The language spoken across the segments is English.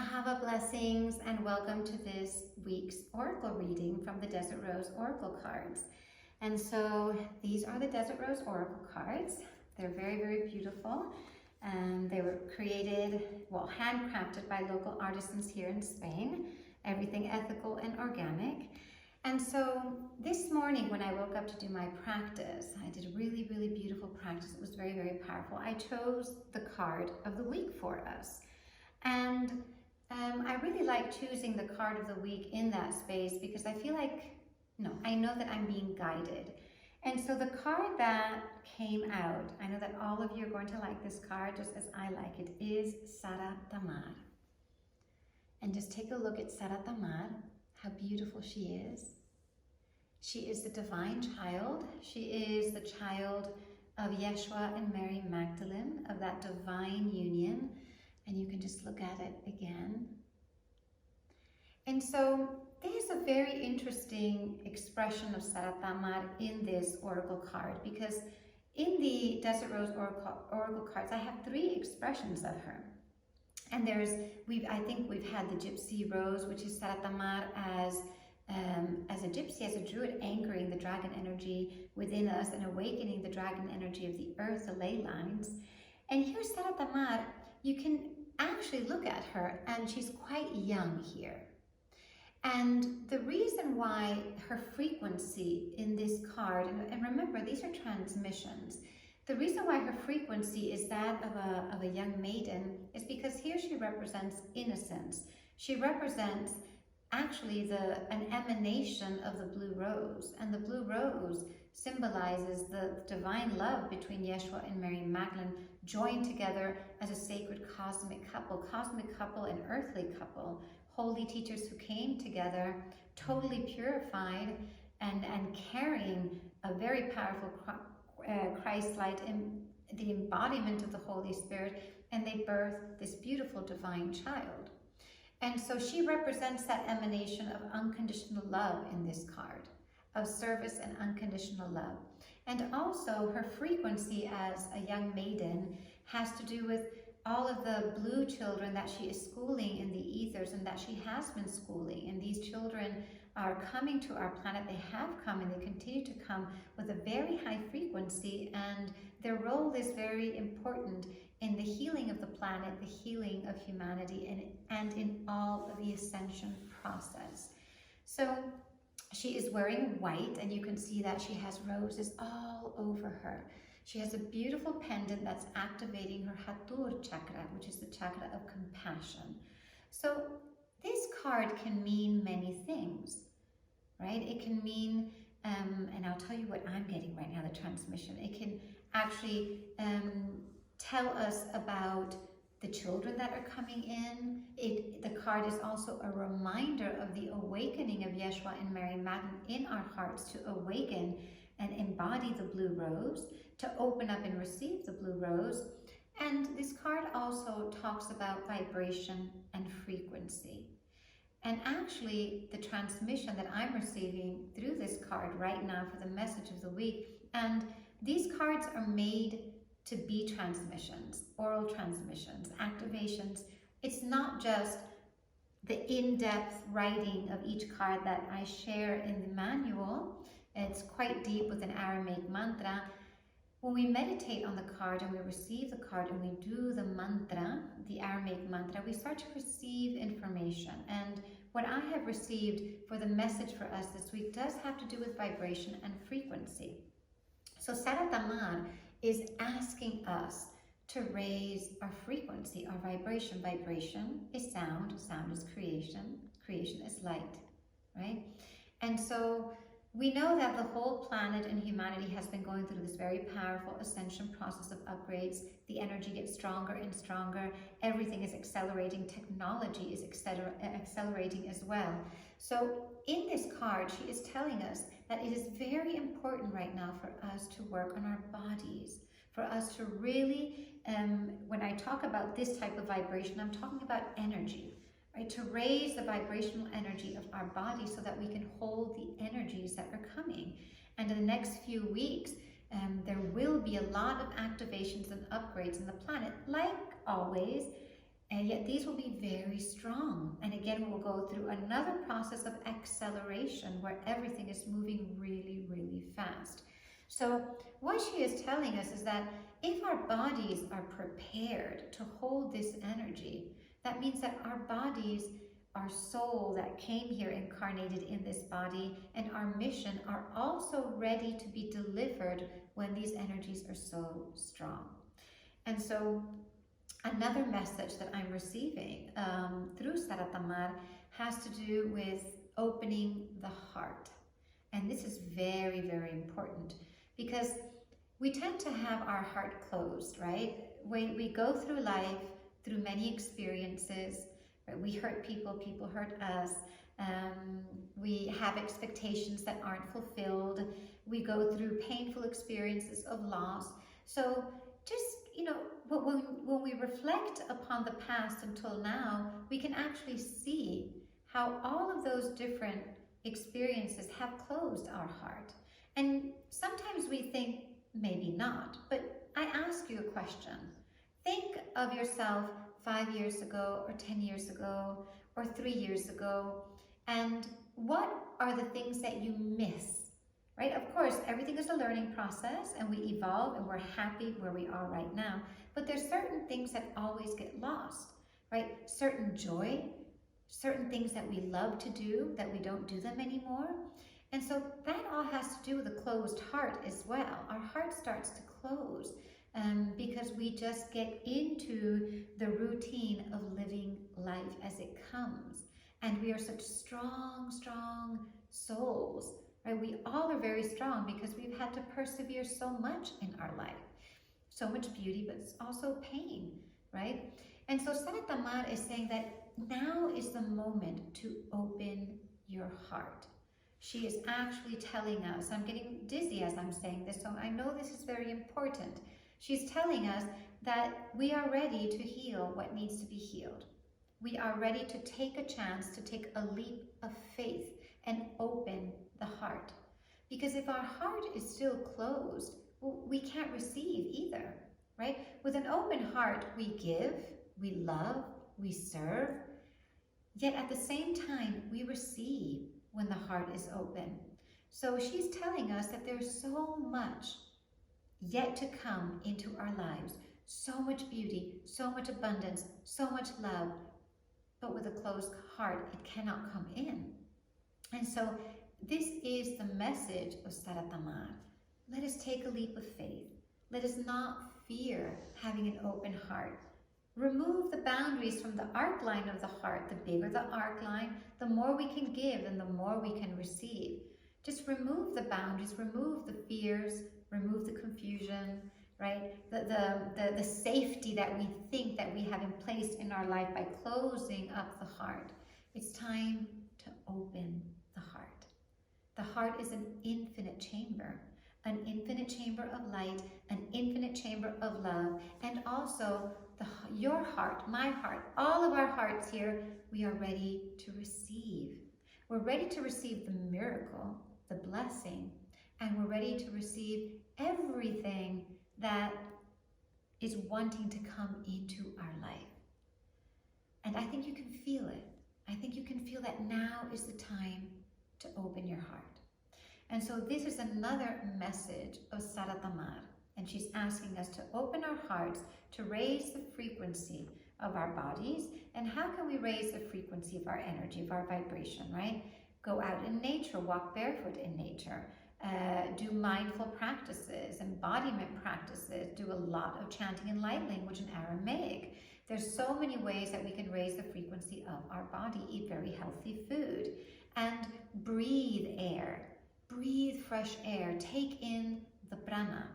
AHAVA blessings, and welcome to this week's Oracle reading from the Desert Rose Oracle cards. And so these are the Desert Rose Oracle cards. They're very, very beautiful. They were created, handcrafted by local artisans here in Spain. Everything ethical and organic. And so this morning when I woke up to do my practice, I did a really, really beautiful practice. It was very, very powerful. I chose the card of the week for us. And I really like choosing the card of the week in that space because I feel like, I know that I'm being guided. And so the card that came out, I know that all of you are going to like this card just as I like it, is Tamar. And just take a look at Tamar, how beautiful she is. She is the divine child. She is the child of Yeshua and Mary Magdalene, of that divine union. And you can just look at it again. And so there's a very interesting expression of Tamar in this oracle card, because in the Desert Rose oracle cards, I have 3 expressions of her. And I think we've had the Gypsy Rose, which is Tamar as a gypsy, as a druid, anchoring the dragon energy within us and awakening the dragon energy of the earth, the ley lines. And here's Tamar. You can actually look at her, and she's quite young here. And the reason why her frequency in this card, and remember, these are transmissions, the reason why her frequency is that of a young maiden is because here she represents innocence. She represents actually an emanation of the blue rose, and the blue rose symbolizes the divine love between Yeshua and Mary Magdalene, joined together as a sacred cosmic couple and earthly couple, holy teachers who came together, totally purified and carrying a very powerful Christ light, the embodiment of the Holy Spirit, and they birthed this beautiful divine child. And so she represents that emanation of unconditional love in this card, of service and unconditional love. And also her frequency as a young maiden has to do with all of the blue children that she is schooling in the ethers and that she has been schooling. And these children are coming to our planet. They have come and they continue to come with a very high frequency, and their role is very important in the healing of the planet, the healing of humanity, and in all of the ascension process. So she is wearing white, and you can see that she has roses all over her. She has a beautiful pendant that's activating her Hathor chakra, which is the chakra of compassion. So this card can mean many things, right? It can mean, and I'll tell you what I'm getting right now, the transmission. It can actually tell us about the children that are coming in. The card is also a reminder of the awakening of Yeshua and Mary Magdalene in our hearts, to awaken and embody the blue rose, to open up and receive the blue rose. And this card also talks about vibration and frequency. And actually, the transmission that I'm receiving through this card right now for the message of the week, and these cards are made to be transmissions, oral transmissions, activations. It's not just the in-depth writing of each card that I share in the manual. It's quite deep with an Aramaic mantra. When we meditate on the card and we receive the card and we do the mantra, the Aramaic mantra, we start to receive information. And what I have received for the message for us this week does have to do with vibration and frequency. So Tamar is asking us to raise our frequency, our vibration. Vibration is sound, sound is creation, creation is light, right? And so we know that the whole planet and humanity has been going through this very powerful ascension process of upgrades. The energy gets stronger and stronger. Everything is accelerating. Technology is accelerating as well. So in this card, she is telling us that it is very important right now for us to work on our bodies, for us to really, when I talk about this type of vibration, I'm talking about energy. Right, to raise the vibrational energy of our body so that we can hold the energies that are coming. And in the next few weeks, there will be a lot of activations and upgrades in the planet, like always. And yet these will be very strong. And again, we'll go through another process of acceleration where everything is moving really, really fast. So what she is telling us is that if our bodies are prepared to hold this energy, that means that our bodies, our soul that came here incarnated in this body, and our mission are also ready to be delivered when these energies are so strong. And so another message that I'm receiving through Sara Tamar has to do with opening the heart. And this is very, very important because we tend to have our heart closed, right? We go through life, through many experiences, right? We hurt people, people hurt us. We have expectations that aren't fulfilled. We go through painful experiences of loss. So just, when we reflect upon the past until now, we can actually see how all of those different experiences have closed our heart. And sometimes we think, maybe not, but I ask you a question. Think of yourself 5 years ago, or 10 years ago, or 3 years ago, and what are the things that you miss? Right? Of course, everything is a learning process and we evolve and we're happy where we are right now. But there's certain things that always get lost, right? Certain joy, certain things that we love to do that we don't do them anymore. And so that all has to do with a closed heart as well. Our heart starts to close because we just get into the routine of living life as it comes. And we are such strong, strong souls. Right? We all are very strong because we've had to persevere so much in our life. So much beauty, but it's also pain, right? And so Sara Tamar is saying that now is the moment to open your heart. She is actually telling us, I'm getting dizzy as I'm saying this, so I know this is very important. She's telling us that we are ready to heal what needs to be healed. We are ready to take a chance, to take a leap of faith and open the heart. Because if our heart is still closed, well, we can't receive either, right? With an open heart, we give, we love, we serve, yet at the same time, we receive when the heart is open. So she's telling us that there's so much yet to come into our lives, so much beauty, so much abundance, so much love, but with a closed heart, it cannot come in. And so this is the message of Sara Tamar. Let us take a leap of faith. Let us not fear having an open heart. Remove the boundaries from the arc line of the heart. The bigger the arc line, the more we can give and the more we can receive. Just remove the boundaries, remove the fears, remove the confusion, right? The safety that we think that we have in place in our life by closing up the heart. It's time to open the heart. The heart is an infinite chamber of light, an infinite chamber of love, and also your heart, my heart, all of our hearts here, we are ready to receive. We're ready to receive the miracle, the blessing, and we're ready to receive everything that is wanting to come into our life. And I think you can feel it. I think you can feel that now is the time to open your heart. And so this is another message of Sara Tamar. And she's asking us to open our hearts to raise the frequency of our bodies. And how can we raise the frequency of our energy, of our vibration, right? Go out in nature, walk barefoot in nature, do mindful practices, embodiment practices, do a lot of chanting in light language in Aramaic. There's so many ways that we can raise the frequency of our body, eat very healthy food, and breathe air, breathe fresh air, take in the prana.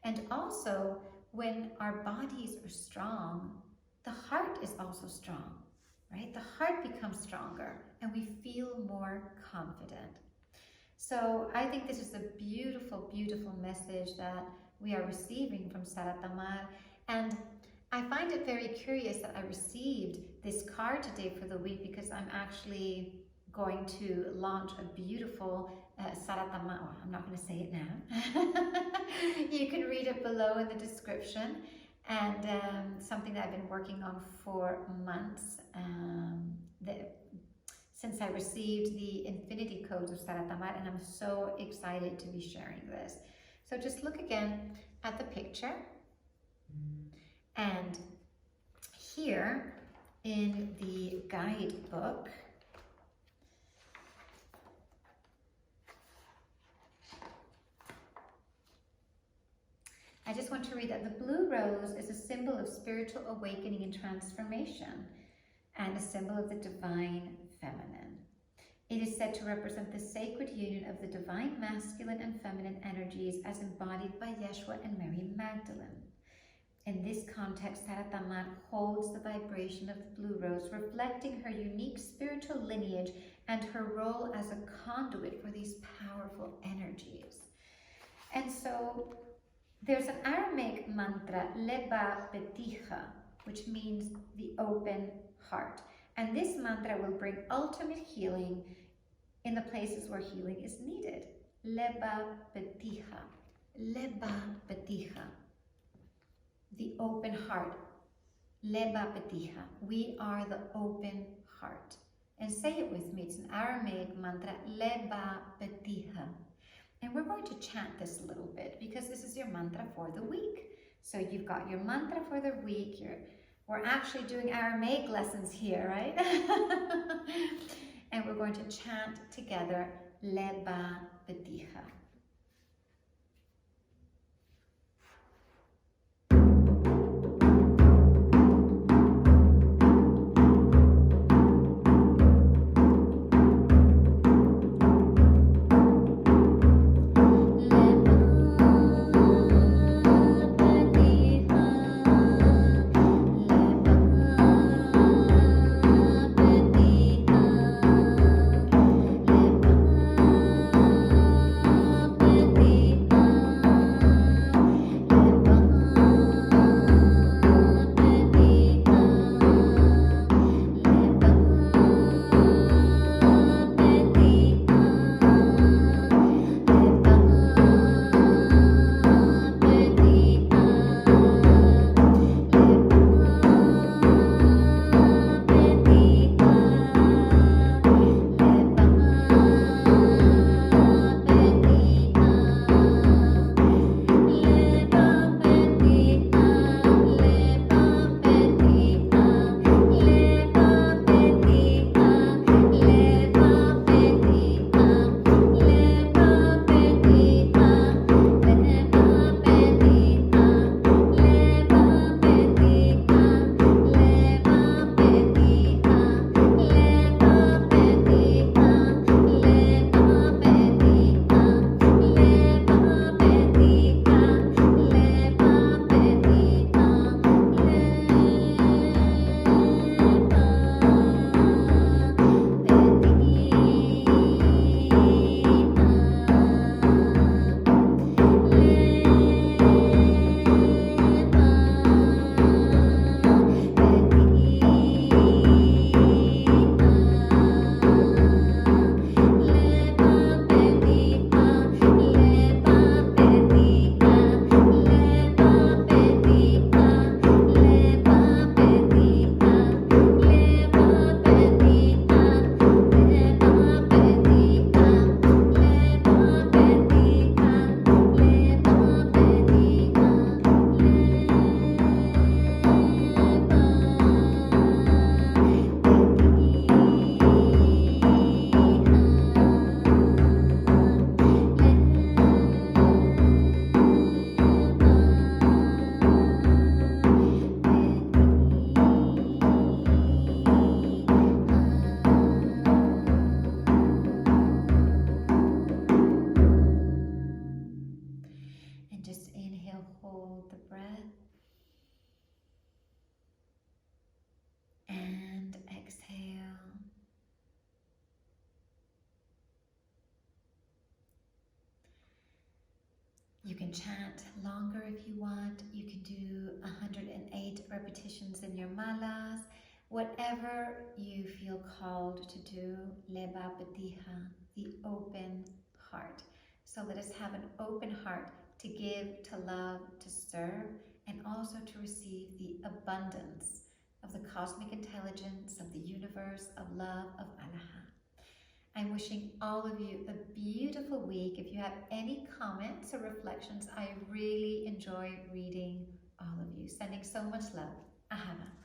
And also, when our bodies are strong, the heart is also strong, right? The heart becomes stronger and we feel more confident. So I think this is a beautiful, beautiful message that we are receiving from Sara Tamar. And I find it very curious that I received this card today for the week because I'm actually going to launch a beautiful Sara Tamar. Well, I'm not going to say it now. You can read it below in the description. and something that I've been working on for months. Since I received the infinity codes of Tamar, and I'm so excited to be sharing this. So just look again at the picture, and here in the guidebook, I just want to read that the blue rose is a symbol of spiritual awakening and transformation, and a symbol of the divine feminine. It is said to represent the sacred union of the divine masculine and feminine energies as embodied by Yeshua and Mary Magdalene. In this context, Tamar holds the vibration of the blue rose, reflecting her unique spiritual lineage and her role as a conduit for these powerful energies. And so there's an Aramaic mantra, Leba, Pethiha, which means the open heart. And this mantra will bring ultimate healing in the places where healing is needed. Leba, Pethiha. Leba, Pethiha. The open heart. Leba, Pethiha. We are the open heart. And say it with me. It's an Aramaic mantra, Leba, Pethiha. And we're going to chant this a little bit because this is your mantra for the week. So you've got your mantra for the week. We're actually doing Aramaic lessons here, right? And we're going to chant together, Leba, Pethiha. You can chant longer if you want. You can do 108 repetitions in your malas. Whatever you feel called to do, Leba, Pethiha, the open heart. So let us have an open heart to give, to love, to serve, and also to receive the abundance of the cosmic intelligence, of the universe, of love, of AHAVA. I'm wishing all of you a beautiful week. If you have any comments or reflections, I really enjoy reading all of you. Sending so much love. AHAVA.